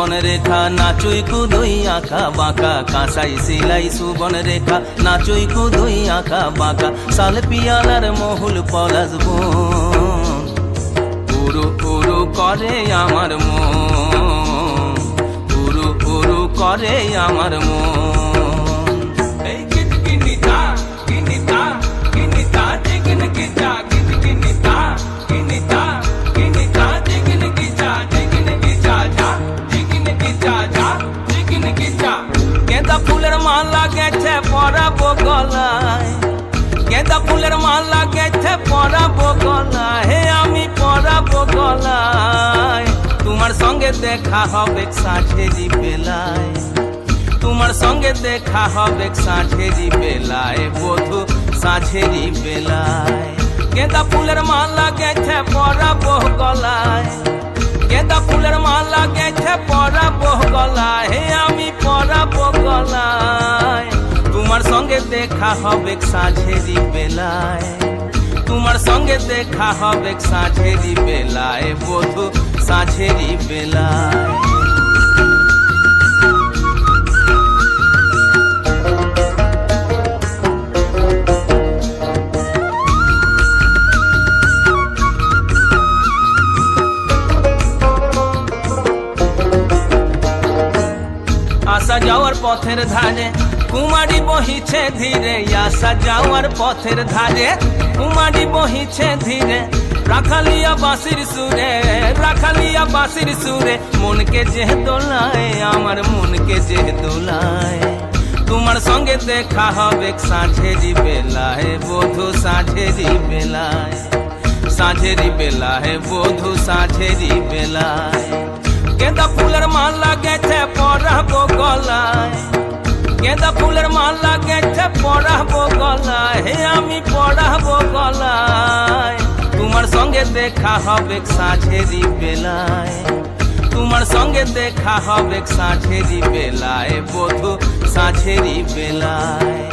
সুবন রেখা নাচুই কুদুই আঁকা বাঁকা কাঁসাই সিলাই সুবন রেখা নাচুই কুদুই আঁকা বাঁকা সাল পিয়ালার মহুল পলাশ বন উরু উরু করে আমার মন উরু উরু করে আমার মন गेंदा फुलेर माला गेछे पराबो गलाय गेंदा फुलेर माला गेछे पराबो गलाय हे आमी पराबो गलाय तुम्हार संगे देखा होबे साँझेरी बेलाय तुम्हार संगे देखा होबे साँझेरी बेलाय बधू साँझेरी बेलाय गेंदा फुलेर माला गेछे पराबो गलाय गेंदा फुलेर माला गेछे पराबो गलाय हे आमी पराबो गलाय तुम्हार संगे देखा होबे साँझेरी बेलाय तुम्हार संगे देखा होबे साँझेरी बेलाय बधू साँझेरी बेलाय आशा जाওয়ার পথের ধারে কুমারী বহিছে ধীরে आशा যাওয়ার পথের ধারে কুমারী বহিছে ধীরে রাখালিয়া বাঁশির সুরে মনকে যে দোলায় আমার মনকে যে দোলায় তোমার সঙ্গে দেখা হবে সাঁঝেরি বেলায় বধূ সাঁঝেরি বেলায় সাঁঝেরি বেলায় বধূ সাঁঝেরি বেলায় गेंदा फुलेर माला गेछे पराबो गलाय गेंदा फुलेर माला गेछे पराबो गलाय हे आमी पराबो गलाय तुम्हार संगे देखा होबे साँझेरी बेलाय तुम्हार संगे देखा होबे साँझेरी बेलाय बधू साँझेरी बेलाय।